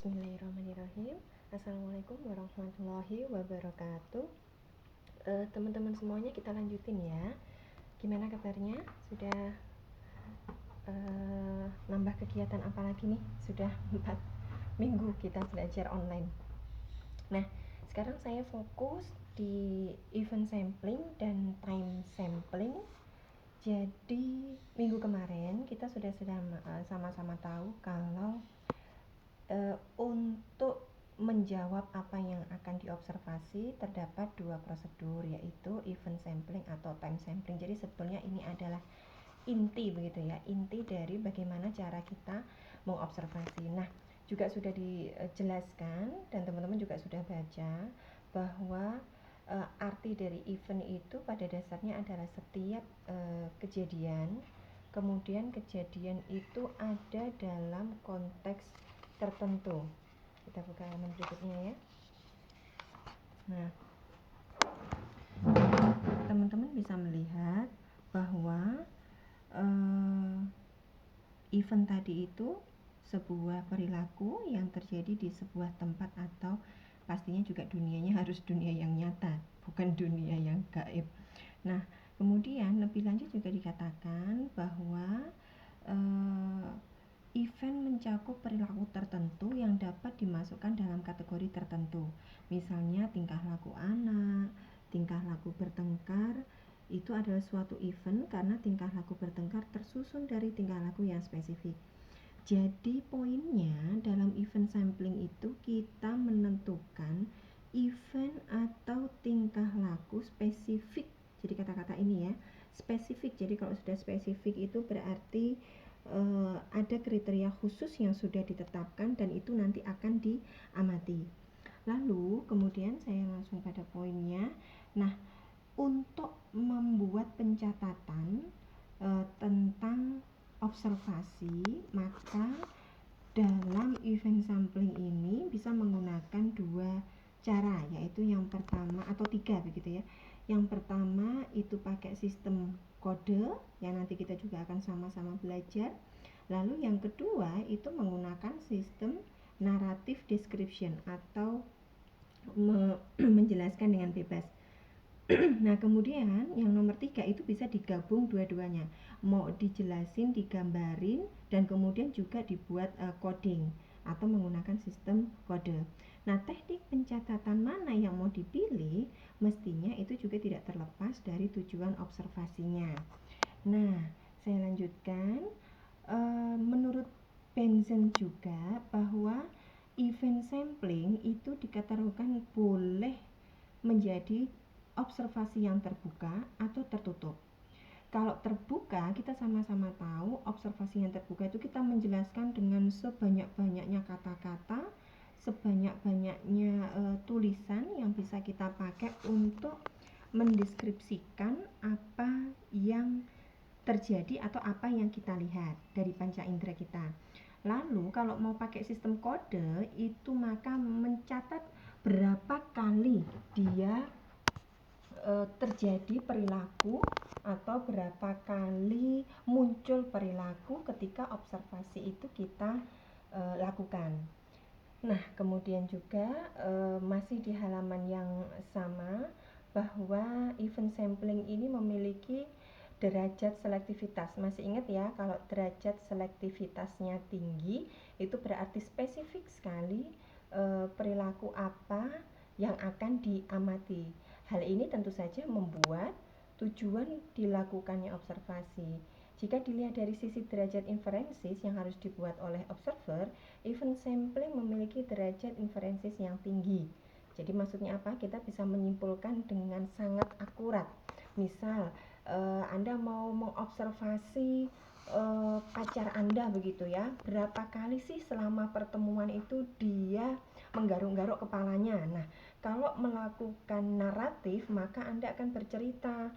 Bismillahirrahmanirrahim. Assalamualaikum warahmatullahi wabarakatuh. Teman-teman semuanya, kita lanjutin ya. Gimana kabarnya? Sudah nambah kegiatan apa lagi nih? Sudah 4 minggu kita belajar online. Nah, sekarang saya fokus di event sampling dan time sampling. Jadi minggu kemarin kita sudah sama-sama tahu kalau untuk menjawab apa yang akan diobservasi terdapat dua prosedur, yaitu event sampling atau time sampling. Jadi sebetulnya ini adalah inti begitu ya, inti dari bagaimana cara kita mengobservasi. Nah, juga sudah dijelaskan dan teman-teman juga sudah baca bahwa arti dari event itu pada dasarnya adalah setiap kejadian, kemudian kejadian itu ada dalam konteks tertentu. Kita buka halaman berikutnya ya. Nah, teman-teman bisa melihat bahwa event tadi itu sebuah perilaku yang terjadi di sebuah tempat, atau pastinya juga dunianya harus dunia yang nyata, bukan dunia yang gaib. Nah, kemudian lebih lanjut juga dikatakan bahwa event mencakup perilaku tertentu yang dapat dimasukkan dalam kategori tertentu. Misalnya tingkah laku anak, tingkah laku bertengkar, itu adalah suatu event karena tingkah laku bertengkar tersusun dari tingkah laku yang spesifik. Jadi poinnya dalam event sampling itu kita menentukan event atau tingkah laku spesifik. Jadi kata-kata ini ya, spesifik. Jadi kalau sudah spesifik itu berarti ada kriteria khusus yang sudah ditetapkan dan itu nanti akan diamati. Lalu kemudian saya langsung pada poinnya. Nah, untuk membuat pencatatan tentang observasi, maka dalam event sampling ini bisa menggunakan dua cara, yaitu yang pertama atau tiga begitu ya. Yang pertama itu pakai sistem kode yang nanti kita juga akan sama-sama belajar. Lalu yang kedua itu menggunakan sistem narrative description atau menjelaskan dengan bebas. Nah, kemudian yang nomor 3 itu bisa digabung dua-duanya, mau dijelasin, digambarin, dan kemudian juga dibuat coding atau menggunakan sistem kode. Nah, teknik pencatatan mana yang mau dipilih mestinya itu juga tidak terlepas dari tujuan observasinya. Nah, saya lanjutkan. Menurut Benson juga bahwa event sampling itu dikategorikan boleh menjadi observasi yang terbuka atau tertutup. Kalau terbuka, kita sama-sama tahu observasi yang terbuka itu kita menjelaskan dengan sebanyak-banyaknya kata-kata, sebanyak-banyaknya tulisan yang bisa kita pakai untuk mendeskripsikan apa yang terjadi atau apa yang kita lihat dari panca indera kita. Lalu kalau mau pakai sistem kode itu maka mencatat berapa kali dia terjadi perilaku atau berapa kali muncul perilaku ketika observasi itu kita lakukan. Nah, kemudian juga masih di halaman yang sama bahwa event sampling ini memiliki derajat selektivitas. Masih ingat ya, kalau derajat selektivitasnya tinggi itu berarti spesifik sekali perilaku apa yang akan diamati. Hal ini tentu saja membuat tujuan dilakukannya observasi. Jika dilihat dari sisi derajat inferensis yang harus dibuat oleh observer, event sampling memiliki derajat inferensis yang tinggi. Jadi maksudnya apa? Kita bisa menyimpulkan dengan sangat akurat. Misal, Anda mau mengobservasi pacar Anda begitu ya, berapa kali sih selama pertemuan itu dia menggaruk-garuk kepalanya. Nah, kalau melakukan naratif maka Anda akan bercerita,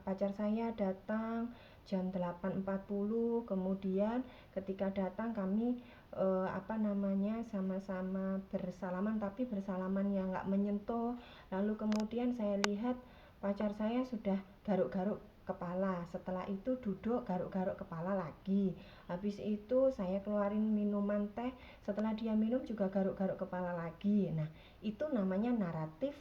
pacar saya datang jam 8.40, kemudian ketika datang kami sama-sama bersalaman, tapi bersalaman yang nggak menyentuh. Lalu kemudian saya lihat pacar saya sudah garuk-garuk kepala, setelah itu duduk garuk-garuk kepala lagi, habis itu saya keluarin minuman teh, setelah dia minum juga garuk-garuk kepala lagi. Nah, itu namanya naratif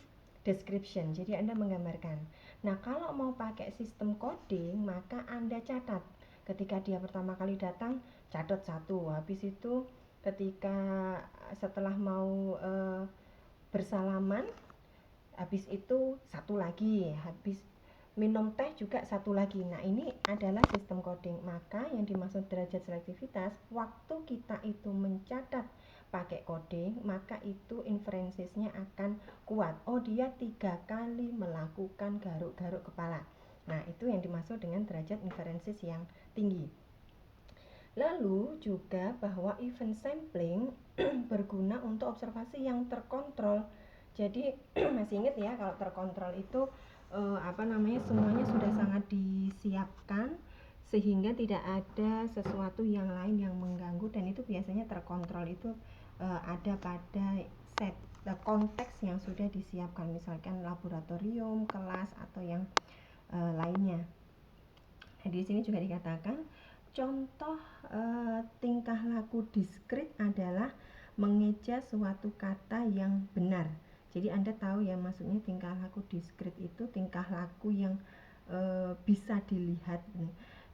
description, jadi Anda menggambarkan. Nah, kalau mau pakai sistem coding, maka Anda catat. Ketika dia pertama kali datang, catat satu, habis itu ketika setelah mau bersalaman, habis itu satu lagi, habis minum teh juga satu lagi. Nah, ini adalah sistem coding. Maka yang dimaksud derajat selektivitas, waktu kita itu mencatat pakai coding, maka itu inferensisnya akan kuat. Oh, dia 3 kali melakukan garuk-garuk kepala. Nah, itu yang dimaksud dengan derajat inferensis yang tinggi. Lalu juga bahwa event sampling berguna untuk observasi yang terkontrol. Jadi masih ingat ya, kalau terkontrol itu semuanya sudah sangat disiapkan sehingga tidak ada sesuatu yang lain yang mengganggu, dan itu biasanya terkontrol itu ada pada set konteks yang sudah disiapkan, misalkan laboratorium, kelas, atau yang lainnya. Nah, di sini juga dikatakan contoh tingkah laku diskrit adalah mengeja suatu kata yang benar. Jadi Anda tahu ya, maksudnya tingkah laku diskrit itu tingkah laku yang bisa dilihat,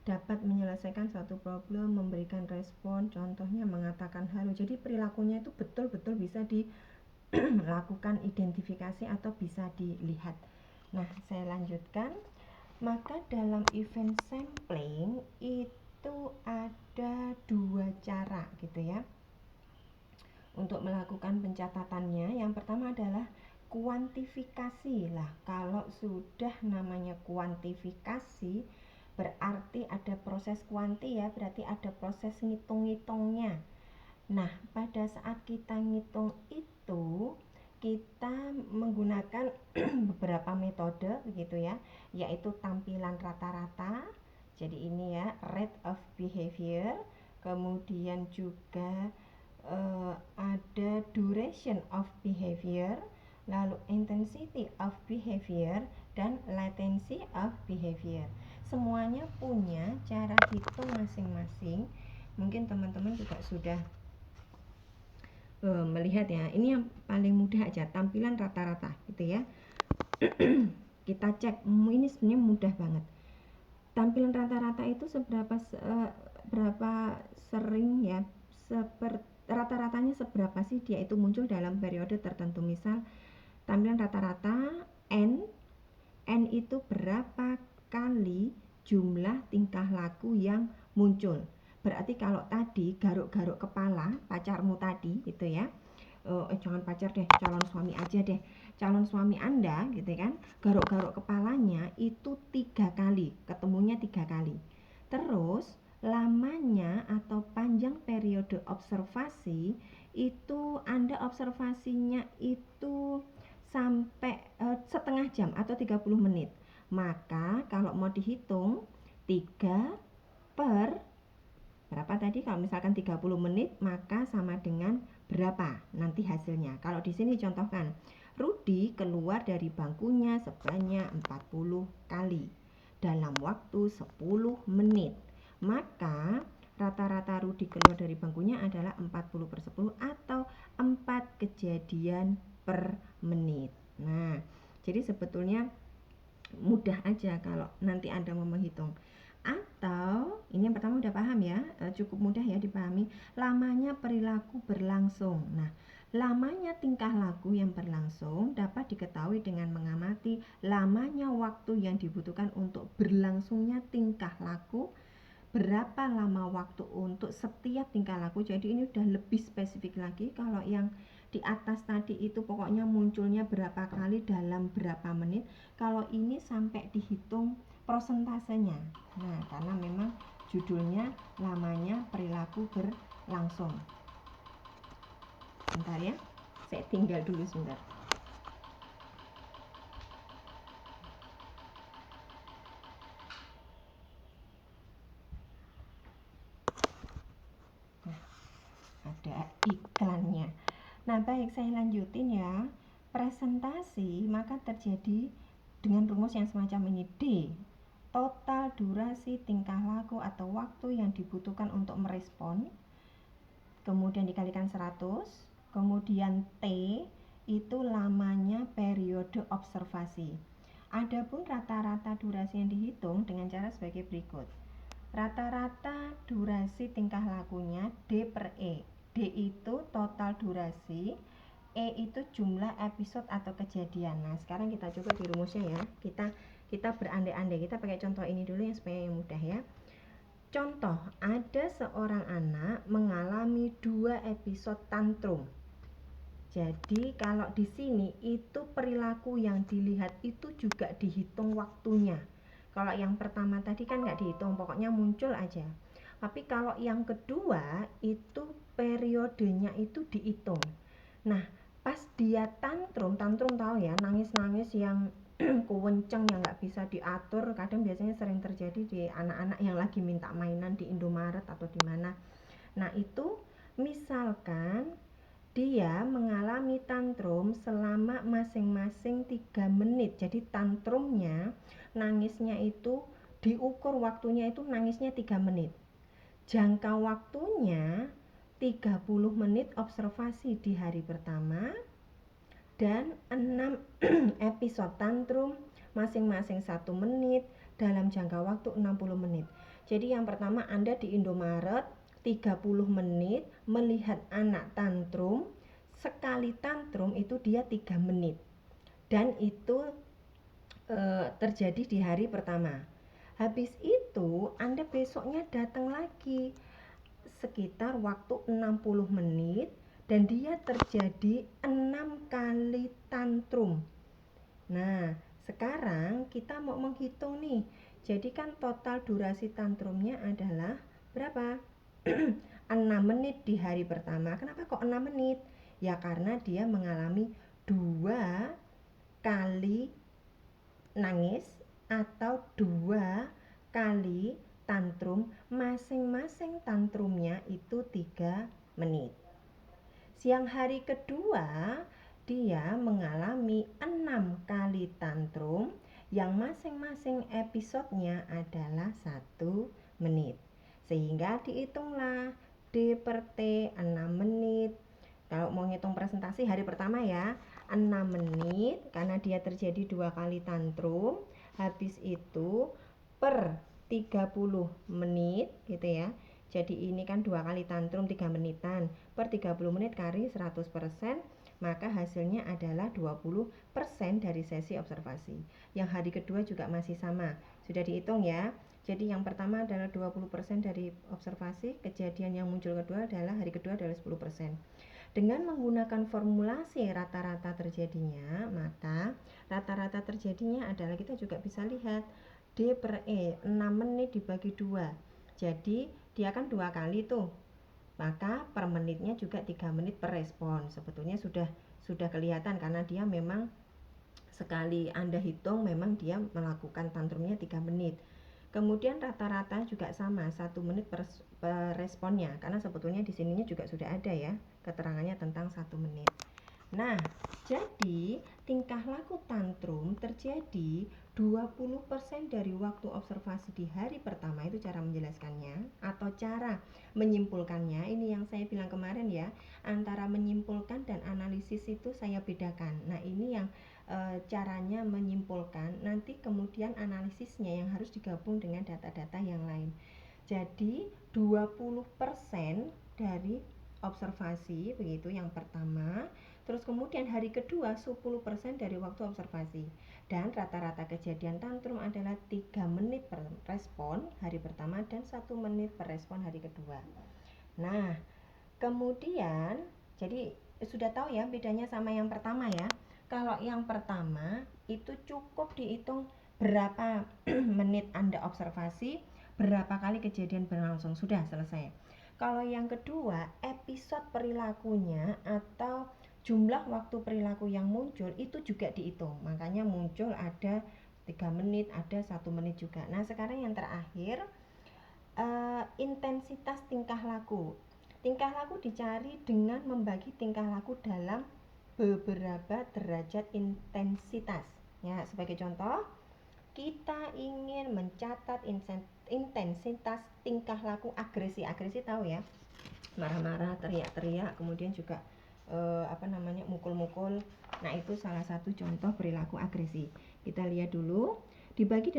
dapat menyelesaikan suatu problem, memberikan respon, contohnya mengatakan halo. Jadi perilakunya itu betul-betul bisa dilakukan identifikasi atau bisa dilihat. Nah, saya lanjutkan. Maka dalam event sampling itu ada 2 cara gitu ya untuk melakukan pencatatannya. Yang pertama adalah kuantifikasi. Lah, kalau sudah namanya kuantifikasi berarti ada proses kuanti ya, berarti ada proses ngitung-ngitungnya. Nah, pada saat kita ngitung itu kita menggunakan beberapa metode begitu ya, yaitu tampilan rata-rata. Jadi ini ya, rate of behavior, kemudian juga ada duration of behavior, lalu intensity of behavior, dan latency of behavior. Semuanya punya cara hitung masing-masing. Mungkin teman-teman juga sudah melihat ya. Ini yang paling mudah aja, tampilan rata-rata gitu ya. Kita cek, ini sebenarnya mudah banget. Tampilan rata-rata itu berapa sering ya, rata-ratanya seberapa sih dia itu muncul dalam periode tertentu. Misal tampilan rata-rata N itu berapa kali jumlah tingkah laku yang muncul. Berarti kalau tadi garuk-garuk kepala pacarmu tadi gitu ya, jangan pacar deh, calon suami aja deh, calon suami Anda gitu kan, garuk-garuk kepalanya itu 3 kali, ketemunya 3 kali. Terus lamanya atau panjang periode observasi itu Anda observasinya itu sampai setengah jam atau 30 menit. Maka kalau mau dihitung 3 per berapa tadi, kalau misalkan 30 menit maka sama dengan berapa nanti hasilnya. Kalau di sini contohkan, Rudi keluar dari bangkunya sebanyak 40 kali dalam waktu 10 menit. Maka rata-rata Rudi keluar dari bangkunya adalah 40/10 atau 4 kejadian per menit. Nah, jadi sebetulnya mudah aja kalau nanti Anda mau menghitung. Atau ini yang pertama udah paham ya, cukup mudah ya dipahami, lamanya perilaku berlangsung. Nah, lamanya tingkah laku yang berlangsung dapat diketahui dengan mengamati lamanya waktu yang dibutuhkan untuk berlangsungnya tingkah laku, berapa lama waktu untuk setiap tingkah laku. Jadi ini udah lebih spesifik lagi. Kalau yang di atas tadi itu pokoknya munculnya berapa kali dalam berapa menit, kalau ini sampai dihitung prosentasenya. Nah, karena memang judulnya lamanya perilaku berlangsung. Bentar ya, saya tinggal dulu sebentar. Nah, ada iklannya. Nah, baik, saya lanjutin ya. Presentasi maka terjadi dengan rumus yang semacam ini. D total durasi tingkah laku atau waktu yang dibutuhkan untuk merespon, kemudian dikalikan 100, kemudian T itu lamanya periode observasi. Adapun rata-rata durasi yang dihitung dengan cara sebagai berikut. Rata-rata durasi tingkah lakunya D per E. D itu total durasi, E itu jumlah episode atau kejadian. Nah, sekarang kita coba di rumusnya ya. Kita berandai-andai. Kita pakai contoh ini dulu yang supaya yang mudah ya. Contoh, ada seorang anak mengalami 2 episode tantrum. Jadi kalau di sini itu perilaku yang dilihat itu juga dihitung waktunya. Kalau yang pertama tadi kan nggak dihitung, pokoknya muncul aja. Tapi kalau yang kedua itu periodenya itu dihitung. Nah, pas dia tantrum tahu ya, nangis-nangis yang kewenceng yang nggak bisa diatur, kadang biasanya sering terjadi di anak-anak yang lagi minta mainan di Indomaret atau di mana. Nah, itu misalkan dia mengalami tantrum selama masing-masing 3 menit. Jadi tantrumnya, nangisnya itu diukur waktunya itu nangisnya 3 menit. Jangka waktunya 30 menit observasi di hari pertama dan 6 episode tantrum masing-masing 1 menit dalam jangka waktu 60 menit. Jadi yang pertama Anda di Indomaret 30 menit melihat anak tantrum, sekali tantrum itu dia 3 menit. Dan itu terjadi di hari pertama. Habis itu Anda besoknya datang lagi sekitar waktu 60 menit dan dia terjadi 6 kali tantrum. Nah, sekarang kita mau menghitung nih. Jadi kan total durasi tantrumnya adalah berapa? 6 menit di hari pertama. Kenapa kok 6 menit? Ya karena dia mengalami 2 kali nangis atau 2 kali tantrum, masing-masing tantrumnya itu 3 menit. Siang hari kedua dia mengalami 6 kali tantrum yang masing-masing episodenya adalah 1 menit. Sehingga dihitunglah D per T 6 menit. Kalau mau ngitung presentasi hari pertama ya 6 menit karena dia terjadi 2 kali tantrum. Habis itu per 30 menit gitu ya. Jadi ini kan 2 kali tantrum 3 menitan. Per 30 menit kali 100%, maka hasilnya adalah 20% dari sesi observasi. Yang hari kedua juga masih sama. Sudah dihitung ya. Jadi yang pertama adalah 20% dari observasi, kejadian yang muncul kedua adalah hari kedua adalah 10%. Dengan menggunakan formulasi rata-rata terjadinya, maka rata-rata terjadinya adalah kita juga bisa lihat D per E 6 menit dibagi 2. Jadi dia kan 2 kali tuh. Maka per menitnya juga 3 menit per respon. Sebetulnya sudah kelihatan karena dia memang sekali Anda hitung memang dia melakukan tantrumnya 3 menit. Kemudian rata-rata juga sama 1 menit per responnya karena sebetulnya di sininya juga sudah ada ya keterangannya tentang 1 menit. Nah, jadi tingkah laku tantrum terjadi 20% dari waktu observasi di hari pertama, itu cara menjelaskannya atau cara menyimpulkannya. Ini yang saya bilang kemarin ya, antara menyimpulkan dan analisis itu saya bedakan. Nah, ini yang caranya menyimpulkan, nanti kemudian analisisnya yang harus digabung dengan data-data yang lain. Jadi 20% dari observasi begitu yang pertama, terus kemudian hari kedua 10% dari waktu observasi, dan rata-rata kejadian tantrum adalah 3 menit per respon hari pertama dan 1 menit per respon hari kedua. Nah, kemudian jadi sudah tahu ya bedanya sama yang pertama ya. Kalau yang pertama itu cukup dihitung berapa menit Anda observasi, berapa kali kejadian berlangsung, sudah selesai. Kalau yang kedua, episode perilakunya atau jumlah waktu perilaku yang muncul itu juga dihitung. Makanya muncul ada 3 menit, ada 1 menit juga. Nah, sekarang yang terakhir, intensitas tingkah laku. Tingkah laku dicari dengan membagi tingkah laku dalam beberapa derajat intensitas. Ya, sebagai contoh, kita ingin mencatat intensitas tingkah laku agresi. Agresi tahu ya, marah-marah, teriak-teriak, kemudian juga mukul-mukul. Nah, itu salah satu contoh perilaku agresi. Kita lihat dulu, dibagi